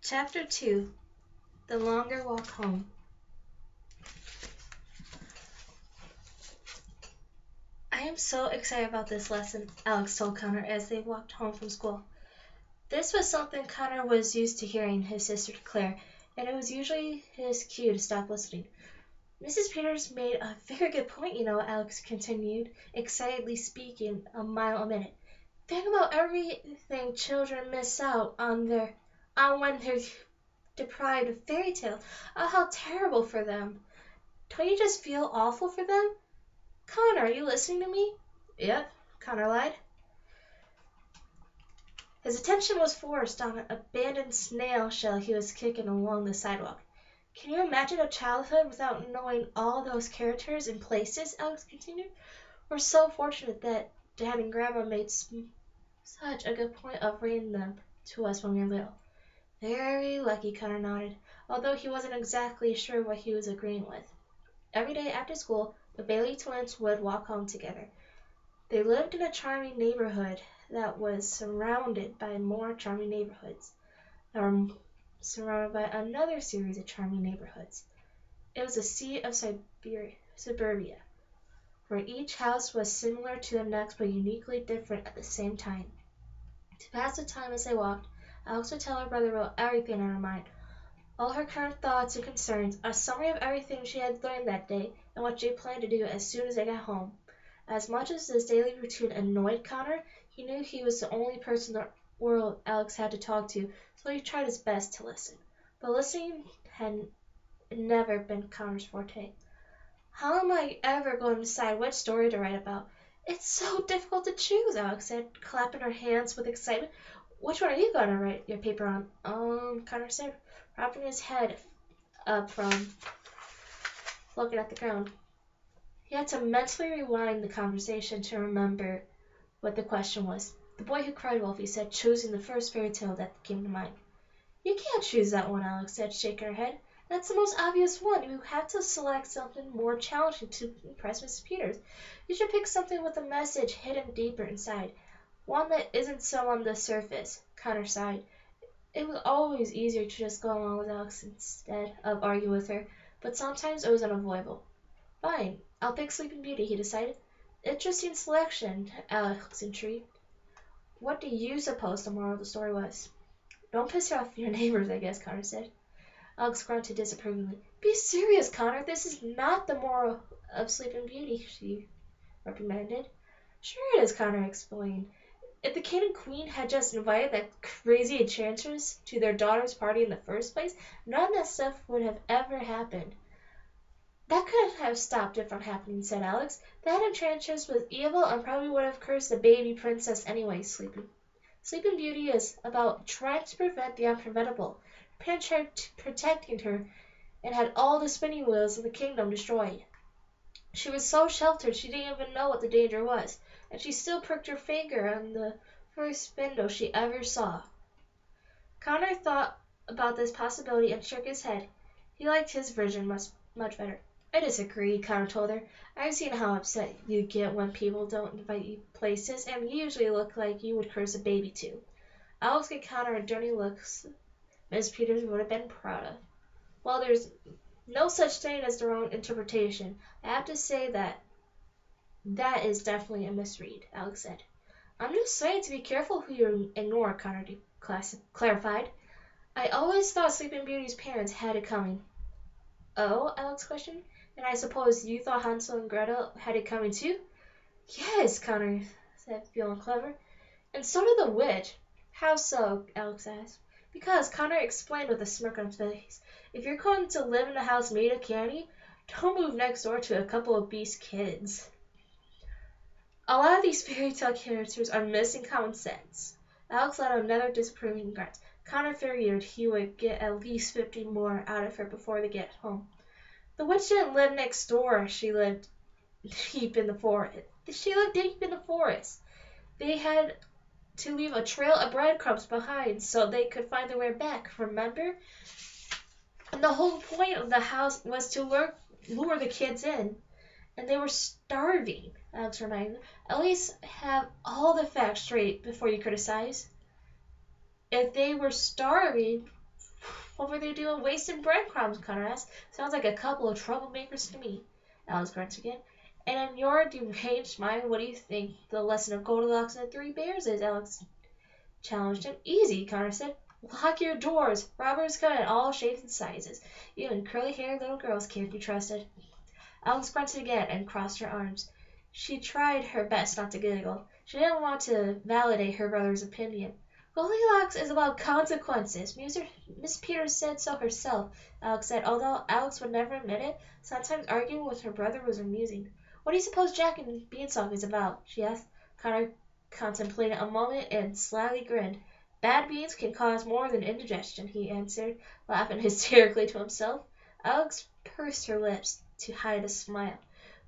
Chapter 2. The Longer Walk Home. I am so excited about this lesson, Alex told Connor as they walked home from school. This was something Connor was used to hearing his sister declare, and it was usually his cue to stop listening. Mrs. Peters made a very good point, Alex continued, excitedly speaking a mile a minute. Think about everything children miss out on when they're deprived of fairy tales. Oh, how terrible for them. Don't you just feel awful for them? Connor, are you listening to me? Yep, Connor lied. His attention was forced on an abandoned snail shell he was kicking along the sidewalk. Can you imagine a childhood without knowing all those characters and places? Alex continued. We're so fortunate that Dad and Grandma made such a good point of reading them to us when we were little. Very lucky, Connor nodded, although he wasn't exactly sure what he was agreeing with. Every day after school, the Bailey twins would walk home together. They lived in a charming neighborhood that was surrounded by more charming neighborhoods that were surrounded by another series of charming neighborhoods. It was a sea of suburbia, where each house was similar to the next but uniquely different at the same time. To pass the time as they walked, Alex would tell her brother about everything on her mind, all her current thoughts and concerns, a summary of everything she had learned that day, and what she planned to do as soon as they got home. As much as this daily routine annoyed Connor, he knew he was the only person in the world Alex had to talk to, so he tried his best to listen. But listening had never been Connor's forte. How am I ever going to decide which story to write about? It's so difficult to choose, Alex said, clapping her hands with excitement. Which one are you going to write your paper on? Connor said, wrapping his head up from looking at the ground. He had to mentally rewind the conversation to remember what the question was. The Boy Who Cried Wolf, he said, choosing the first fairy tale that came to mind. You can't choose that one, Alex said, shaking her head. That's the most obvious one. You have to select something more challenging to impress Mrs. Peters. You should pick something with a message hidden deeper inside. One that isn't so on the surface. Connor sighed. It was always easier to just go along with Alex instead of argue with her, but sometimes it was unavoidable. Fine, I'll pick Sleeping Beauty, he decided. Interesting selection, Alex intrigued. What do you suppose the moral of the story was? Don't piss off your neighbors, I guess, Connor said. Alex grunted disapprovingly. Be serious, Connor. This is not the moral of Sleeping Beauty, she reprimanded. Sure it is, Connor explained. If the king and queen had just invited that crazy enchantress to their daughter's party in the first place, none of that stuff would have ever happened. That couldn't have stopped it from happening, said Alex. That enchantress was evil and probably would have cursed the baby princess anyway, Sleeping Beauty is about trying to prevent the unpreventable. Her parents tried protecting her and had all the spinning wheels of the kingdom destroyed. She was so sheltered she didn't even know what the danger was, and she still pricked her finger on the first spindle she ever saw. Connor thought about this possibility and shook his head. He liked his version much better. I disagree, Connor told her. I've seen how upset you get when people don't invite you places, and you usually look like you would curse a baby too. Alex gave Connor a dirty look Miss Peters would have been proud of. Well, there's no such thing as their own interpretation. I have to say that is definitely a misread, Alex said. I'm just saying to be careful who you ignore, Connor clarified. I always thought Sleeping Beauty's parents had it coming. Oh, Alex questioned. And I suppose you thought Hansel and Gretel had it coming too? Yes, Connor said, feeling clever. And so did the witch. How so? Alex asked. Because, Connor explained with a smirk on his face, if you're going to live in a house made of candy, don't move next door to a couple of beast kids. A lot of these fairy tale characters are missing common sense. Alex let out another disapproving grunt. Connor figured he would get at least 50 more out of her before they get home. The witch didn't live next door. She lived deep in the forest. They had to leave a trail of breadcrumbs behind so they could find their way back, remember? And the whole point of the house was to lure the kids in. And they were starving, Alex reminded them. At least have all the facts straight before you criticize. If they were starving, What were they doing wasting breadcrumbs? Connor asked. Sounds like a couple of troublemakers to me. Alex grunted again. And in your deranged mind, what do you think the lesson of Goldilocks and the Three Bears is? Alex challenged him. Easy, Connor said. Lock your doors. Robbers come in all shapes and sizes. Even curly-haired little girls can't be trusted. Alex grunted again and crossed her arms. She tried her best not to giggle. She didn't want to validate her brother's opinion. Goldilocks is about consequences. Miss Peters said so herself, Alex said, although Alex would never admit it. Sometimes arguing with her brother was amusing. What do you suppose Jack and Beanstalk is about? She asked. Connor contemplated a moment and slyly grinned. Bad beans can cause more than indigestion, he answered, laughing hysterically to himself. Alex pursed her lips to hide a smile.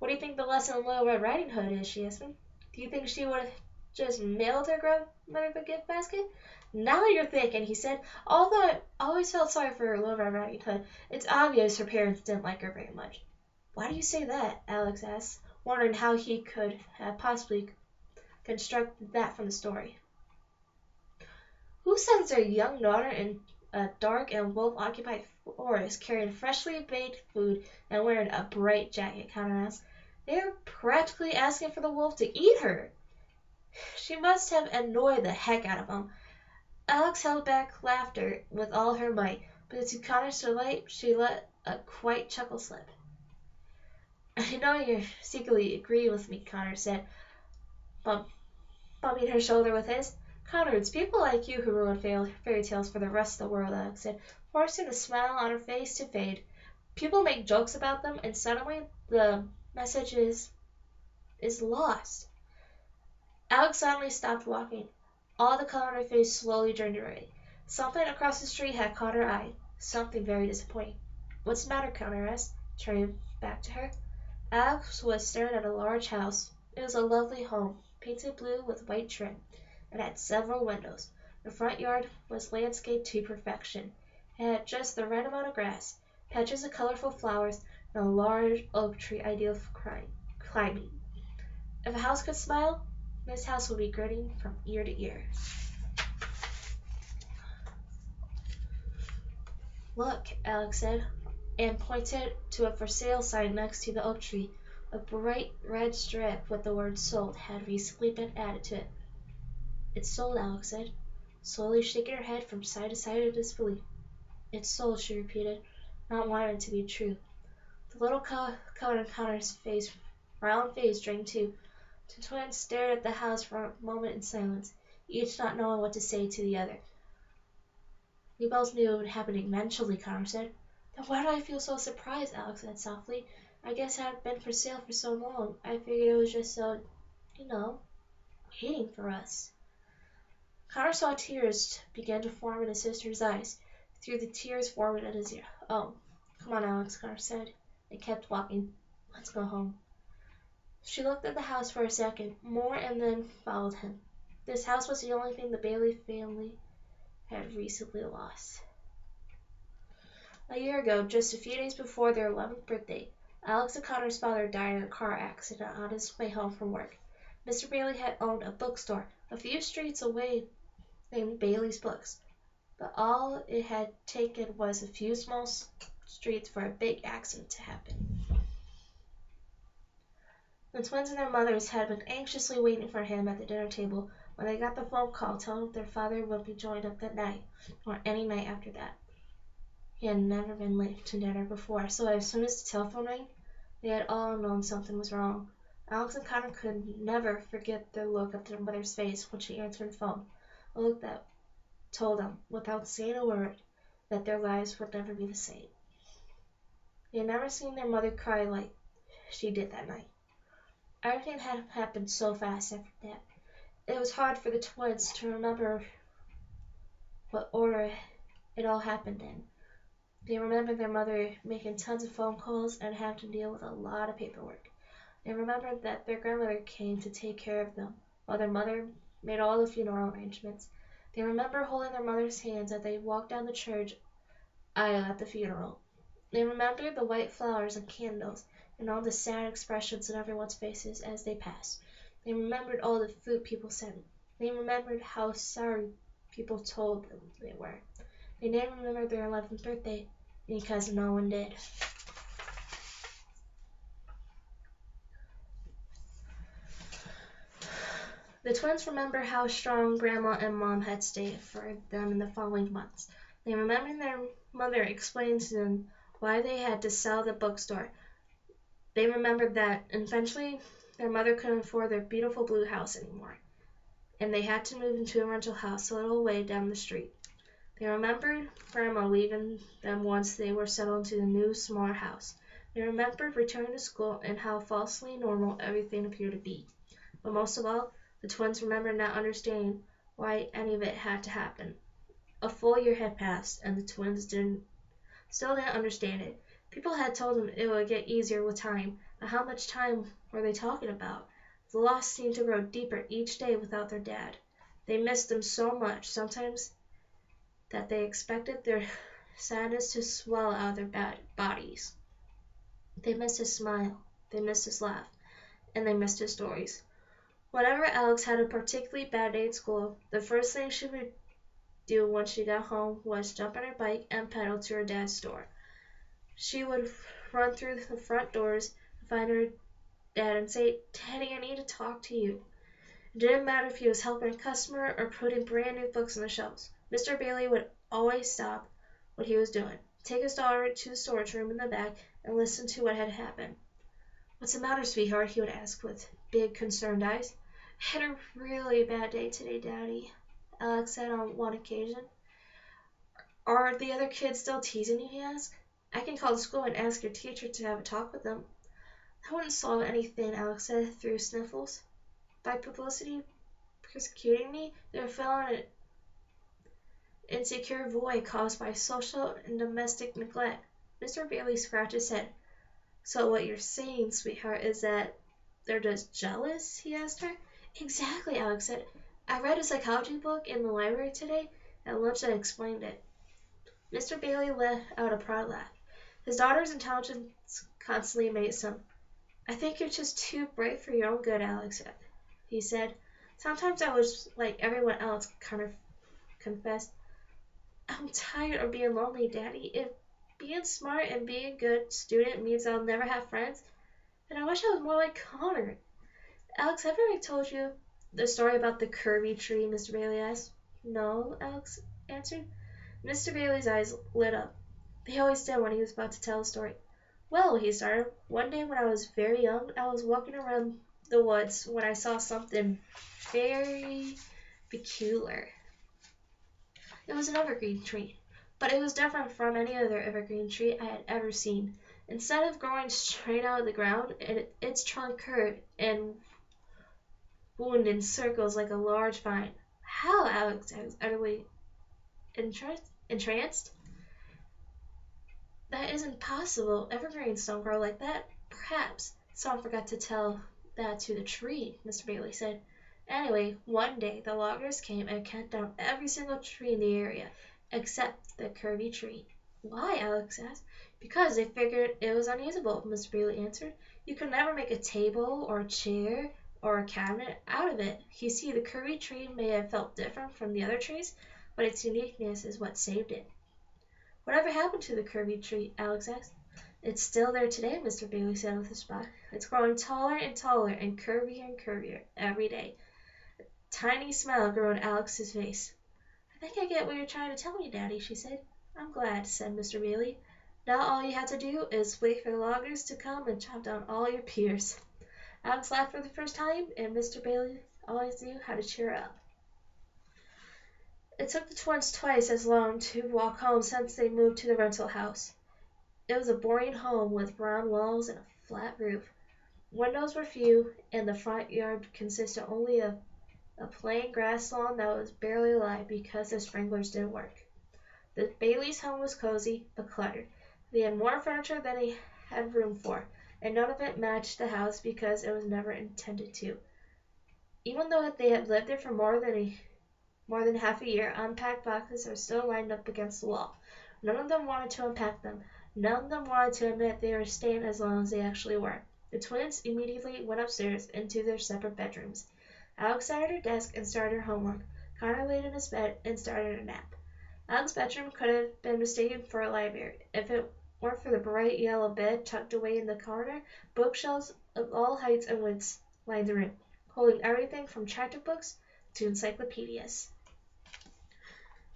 What do you think the lesson in Little Red Riding Hood is? She asked him. Do you think she would have just mailed her grandmother the gift basket? Now you're thinking, he said. Although I always felt sorry for Little Red Riding Hood, it's obvious her parents didn't like her very much. Why do you say that? Alex asked, wondering how he could have possibly constructed that from the story. Who sends their young daughter in a dark and wolf-occupied forest, carrying freshly baked food and wearing a bright jacket? Connor asked. They're practically asking for the wolf to eat her. She must have annoyed the heck out of him. Alex held back laughter with all her might, but to Connor's delight, she let a quiet chuckle slip. I know you secretly agree with me, Connor said, bumping her shoulder with his. Connor, it's people like you who ruin fairy tales for the rest of the world, Alex said, forcing the smile on her face to fade. People make jokes about them, and suddenly the message is lost. Alex suddenly stopped walking. All the color on her face slowly turned gray. Something across the street had caught her eye. Something very disappointing. What's the matter, Connor asked, turning back to her. Alex was staring at a large house. It was a lovely home, painted blue with white trim. It had several windows. The front yard was landscaped to perfection. It had just the right amount of grass, patches of colorful flowers, and a large oak tree ideal for climbing. If a house could smile, this house would be grinning from ear to ear. Look, Alex said, and pointed to a for sale sign next to the oak tree. A bright red strip with the word sold had recently been added to it. It's sold, Alex said, slowly shaking her head from side to side in disbelief. It's sold, she repeated, not wanting it to be true. The little color in Connor's round face drained too. The twins stared at the house for a moment in silence, each not knowing what to say to the other. We both knew it would happen eventually, Connor said. Then why do I feel so surprised? Alex said softly. I guess it had been for sale for so long. I figured it was just so, waiting for us. Connor saw tears begin to form in his sister's eyes. Through the tears forming in his ear. Oh, come on, Alex, Connor said. They kept walking. Let's go home. She looked at the house for a second, more, and then followed him. This house was the only thing the Bailey family had recently lost. A year ago, just a few days before their 11th birthday, Alex and Connor's father died in a car accident on his way home from work. Mr. Bailey had owned a bookstore a few streets away named Bailey's Books, but all it had taken was a few small streets for a big accident to happen. The twins and their mothers had been anxiously waiting for him at the dinner table when they got the phone call telling them their father would be joined up that night, or any night after that. He had never been late to dinner before, so as soon as the telephone rang, they had all known something was wrong. Alex and Connor could never forget their look of their mother's face when she answered the phone, a look that told them, without saying a word, that their lives would never be the same. They had never seen their mother cry like she did that night. Everything had happened so fast after that. It was hard for the twins to remember what order it all happened in. They remembered their mother making tons of phone calls and having to deal with a lot of paperwork. They remembered that their grandmother came to take care of them, while their mother made all the funeral arrangements. They remember holding their mother's hands as they walked down the church aisle at the funeral. They remembered the white flowers and candles, and all the sad expressions in everyone's faces as they passed. They remembered all the food people sent. They remembered how sorry people told them they were. They didn't remember their 11th birthday because no one did. The twins remember how strong Grandma and Mom had stayed for them in the following months. They remember their mother explained to them why they had to sell the bookstore. They remembered that eventually their mother couldn't afford their beautiful blue house anymore, and they had to move into a rental house a little way down the street. They remembered Grandma leaving them once they were settled into the new, smaller house. They remembered returning to school and how falsely normal everything appeared to be. But most of all, the twins remembered not understanding why any of it had to happen. A full year had passed, and the twins still didn't understand it. People had told them it would get easier with time, but how much time were they talking about? The loss seemed to grow deeper each day without their dad. They missed him so much, sometimes, that they expected their sadness to swell out of their bodies. They missed his smile, they missed his laugh, and they missed his stories. Whenever Alex had a particularly bad day at school, the first thing she would do once she got home was jump on her bike and pedal to her dad's store. She would run through the front doors and find her dad and say, "Daddy, I need to talk to you." It didn't matter if he was helping a customer or putting brand new books on the shelves. Mr. Bailey would always stop what he was doing, take his daughter to the storage room in the back, and listen to what had happened. "What's the matter, sweetheart?" he would ask with big, concerned eyes. "I had a really bad day today, Daddy," Alex said on one occasion. "Are the other kids still teasing you?" he asked. "I can call the school and ask your teacher to have a talk with them." "That wouldn't solve anything," Alex said through sniffles. "By publicity persecuting me, they would fill an insecure void caused by social and domestic neglect." Mr. Bailey scratched his head. "So what you're saying, sweetheart, is that they're just jealous?" he asked her. "Exactly," Alex said. "I read a psychology book in the library today at lunch that explained it." Mr. Bailey let out a proud laugh. His daughter's intelligence constantly amazed him. "I think you're just too bright for your own good, Alex," he said. "Sometimes I was like everyone else," Connor confessed. "I'm tired of being lonely, Daddy. If being smart and being a good student means I'll never have friends, then I wish I was more like Connor." "Alex, have I already told you the story about the curvy tree?" Mr. Bailey asked. "No," Alex answered. Mr. Bailey's eyes lit up. They always did when he was about to tell a story. "Well," he started, "one day when I was very young, I was walking around the woods when I saw something very peculiar. It was an evergreen tree, but it was different from any other evergreen tree I had ever seen. Instead of growing straight out of the ground, its trunk curved and wound in circles like a large vine." "How?" Alex was utterly entranced. "That isn't possible. Evergreens don't grow like that." "Perhaps someone forgot to tell that to the tree," Mr. Bailey said. "Anyway, one day the loggers came and cut down every single tree in the area, except the curvy tree." "Why?" Alex asked. "Because they figured it was unusable," Mr. Bailey answered. "You could never make a table or a chair or a cabinet out of it. You see, the curvy tree may have felt different from the other trees, but its uniqueness is what saved it." "Whatever happened to the curvy tree?" Alex asked. "It's still there today," Mr. Bailey said with a smile. "It's growing taller and taller and curvier every day." A tiny smile grew on Alex's face. "I think I get what you're trying to tell me, Daddy," she said. "I'm glad," said Mr. Bailey. "Now all you have to do is wait for the loggers to come and chop down all your pears." Alex laughed for the first time, and Mr. Bailey always knew how to cheer her up. It took the twins twice as long to walk home since they moved to the rental house. It was a boring home with brown walls and a flat roof. Windows were few, and the front yard consisted only of a plain grass lawn that was barely alive because the sprinklers didn't work. The Bailey's home was cozy, but cluttered. They had more furniture than they had room for, and none of it matched the house because it was never intended to. Even though they had lived there for more than half a year, unpacked boxes are still lined up against the wall. None of them wanted to unpack them. None of them wanted to admit they were staying as long as they actually were. The twins immediately went upstairs into their separate bedrooms. Alex sat at her desk and started her homework. Connor laid in his bed and started a nap. Alex's bedroom could have been mistaken for a library if it weren't for the bright yellow bed tucked away in the corner. Bookshelves of all heights and widths lined the room, holding everything from chapter books to encyclopedias.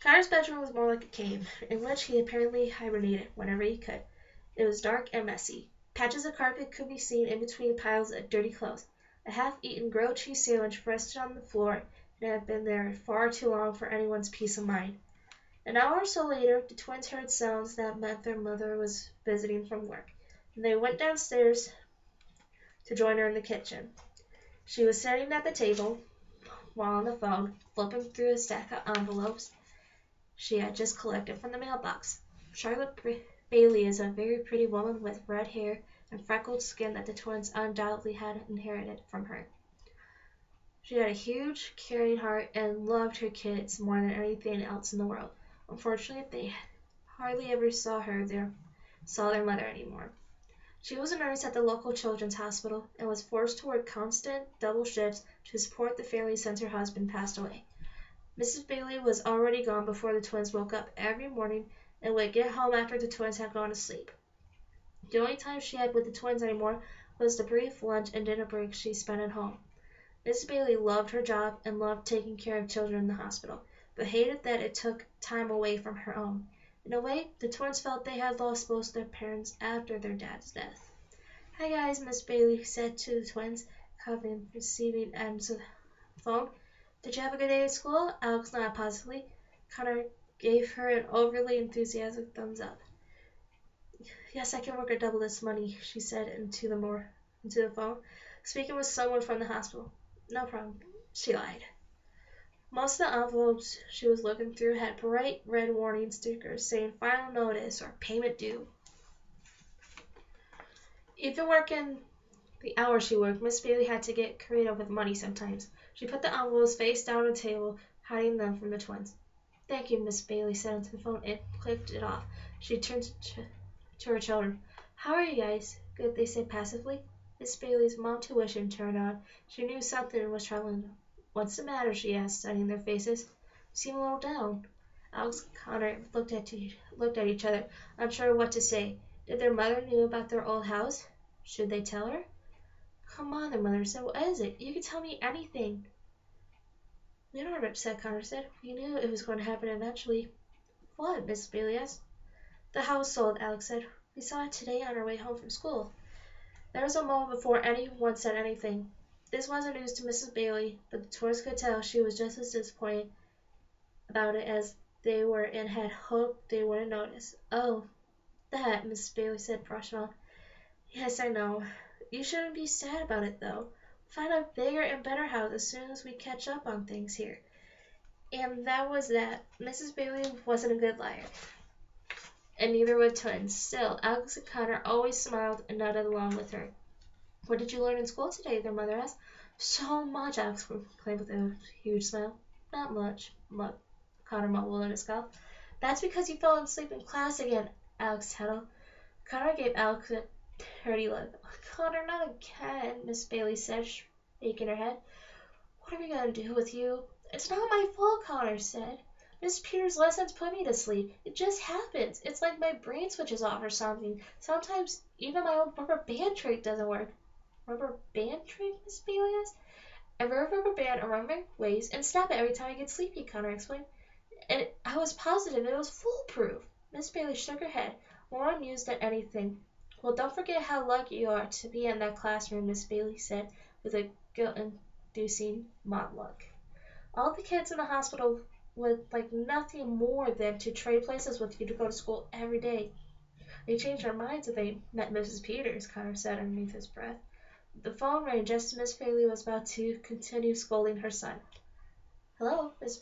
Connor's bedroom was more like a cave, in which he apparently hibernated whenever he could. It was dark and messy. Patches of carpet could be seen in between piles of dirty clothes. A half-eaten grilled cheese sandwich rested on the floor and had been there far too long for anyone's peace of mind. An hour or so later, the twins heard sounds that meant their mother was visiting from work, and they went downstairs to join her in the kitchen. She was sitting at the table while on the phone, flipping through a stack of envelopes she had just collected from the mailbox. Charlotte Bailey is a very pretty woman with red hair and freckled skin that the twins undoubtedly had inherited from her. She had a huge, caring heart and loved her kids more than anything else in the world. Unfortunately, they hardly ever saw their mother anymore. She was a nurse at the local children's hospital and was forced to work constant double shifts to support the family since her husband passed away. Mrs. Bailey was already gone before the twins woke up every morning and would get home after the twins had gone to sleep. The only time she had with the twins anymore was the brief lunch and dinner breaks she spent at home. Mrs. Bailey loved her job and loved taking care of children in the hospital, but hated that it took time away from her own. In a way, the twins felt they had lost both their parents after their dad's death. "Hi guys," Miss Bailey said to the twins, covering receiving ends of the phone. "Did you have a good day at school?" Alex nodded positively. Connor gave her an overly enthusiastic thumbs up. "Yes, I can work at double this money," she said into the phone, speaking with someone from the hospital. "No problem," she lied. Most of the envelopes she was looking through had bright red warning stickers saying final notice or payment due. Even working the hours she worked, Miss Bailey had to get creative with money sometimes. She put the envelopes face down on the table, hiding them from the twins. "Thank you," Miss Bailey said into the phone and clicked it off. She turned to her children. "How are you guys?" "Good," they said passively. Miss Bailey's mom tuition turned on. She knew something was troubling them. "What's the matter?" she asked, studying their faces. "You seem a little down." Alex and Connor looked at each other, unsure what to say. Did their mother know about their old house? Should they tell her? "Come on," their mother said. "What is it? You can tell me anything." "We aren't upset," Connor said. "We knew it was going to happen eventually." "What?" Mrs. Bailey asked. "The house sold," Alex said. "We saw it today on our way home from school." There was a moment before anyone said anything. This wasn't news to Mrs. Bailey, but the twins could tell she was just as disappointed about it as they were and had hoped they wouldn't notice. "Oh, that," Mrs. Bailey said, brushing off. "Yes, I know. You shouldn't be sad about it, though. We'll find a bigger and better house as soon as we catch up on things here." And that was that. Mrs. Bailey wasn't a good liar, and neither were twins. Still, Alex and Connor always smiled and nodded along with her. "What did you learn in school today?" their mother asked. "So much," Alex proclaimed with a huge smile. "Not much," Connor mumbled in a scowl. "That's because you fell asleep in class again," Alex tattled. Connor gave Alex a dirty look. "Connor, not again," Miss Bailey said, shaking her head. "What are we going to do with you?" "It's not my fault," Connor said. "Miss Peters' lessons put me to sleep. It just happens. It's like my brain switches off or something. Sometimes even my old rubber band trick doesn't work." "Rubber band trick?" Miss Bailey asked. "I wear a rubber band around my waist and snap it every time I get sleepy," Connor explained. "And I was positive it was foolproof." Miss Bailey shook her head, more amused than anything. "Well, don't forget how lucky you are to be in that classroom," Miss Bailey said, with a guilt-inducing mock look. "All the kids in the hospital would like nothing more than to trade places with you to go to school every day." "They changed their minds if they met Mrs. Peters," Connor said underneath his breath. The phone rang just as Miss Bailey was about to continue scolding her son. "Hello," Miss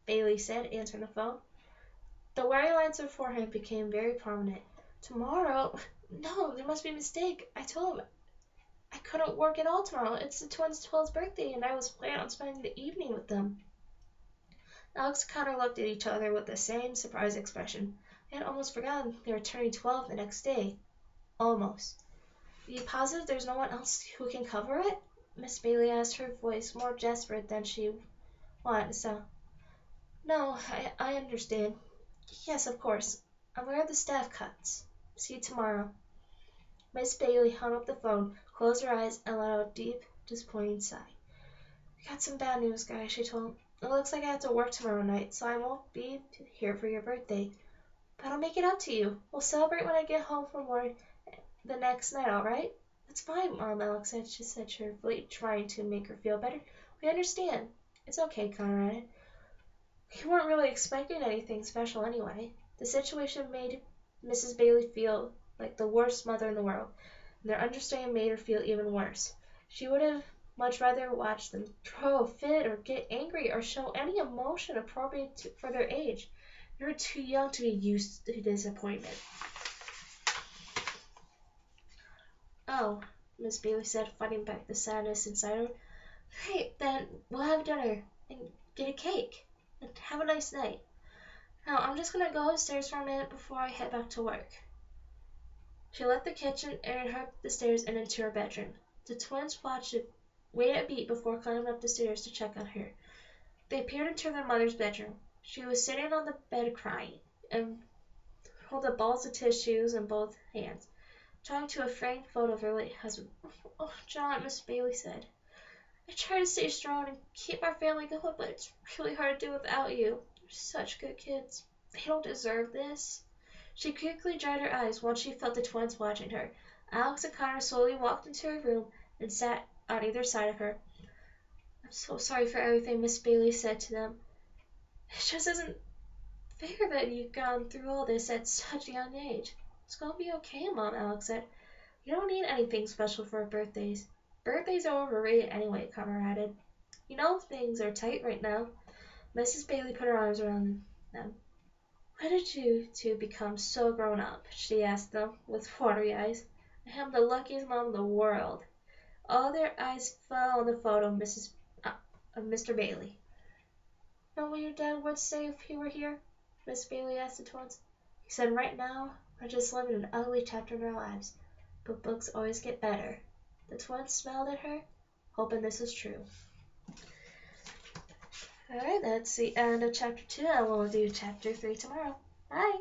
Bailey said, answering the phone. The worry lines before him became very prominent. "Tomorrow? No, there must be a mistake. I told him I couldn't work at all tomorrow. It's the twins' 12th birthday, and I was planning on spending the evening with them." Alex and Connor looked at each other with the same surprised expression. They had almost forgotten they were turning 12 the next day. Almost. "Are you positive there's no one else who can cover it?" Miss Bailey asked, her voice more desperate than she wanted to sound. No, I understand. Yes, of course. I'm aware of the staff cuts. See you tomorrow. Miss Bailey hung up the phone, closed her eyes, and let out a deep, disappointing sigh. I got some bad news, guys, she told him. It looks like I have to work tomorrow night, so I won't be here for your birthday. But I'll make it up to you. We'll celebrate when I get home from work the next night, all right? That's fine, Mom, Alex said. She said cheerfully, trying to make her feel better. We understand. It's okay, Conrad. We weren't really expecting anything special anyway. The situation made Mrs. Bailey feel like the worst mother in the world, and their understanding made her feel even worse. She would have much rather watched them throw a fit or get angry or show any emotion appropriate for their age. They were too young to be used to disappointment. Oh, Miss Bailey said, fighting back the sadness inside her. Great, then we'll have dinner and get a cake and have a nice night. Now, I'm just going to go upstairs for a minute before I head back to work. She left the kitchen and hurried up the stairs and into her bedroom. The twins waited a beat before climbing up the stairs to check on her. They peered into their mother's bedroom. She was sitting on the bed crying and holding balls of tissues in both hands, trying to a framed photo of her late husband. Oh, John, Miss Bailey said. I try to stay strong and keep our family going, but it's really hard to do without you. You're such good kids. They don't deserve this. She quickly dried her eyes once she felt the twins watching her. Alex and Connor slowly walked into her room and sat on either side of her. I'm so sorry for everything, Miss Bailey said to them. It just isn't fair that you've gone through all this at such a young age. It's gonna be okay, Mom, Alex said. You don't need anything special for birthdays. Birthdays are overrated anyway, Connor added. You know things are tight right now. Mrs. Bailey put her arms around them. When did you two become so grown up? She asked them with watery eyes. I am the luckiest mom in the world. All their eyes fell on the photo of Mr. Bailey. Know what your dad would say if he were here? Miss Bailey asked the twins. He said, right now, we're just living an ugly chapter in our lives, but books always get better. The twins smiled at her, hoping this was true. Alright, that's the end of chapter 2, and we'll do chapter 3 tomorrow. Bye!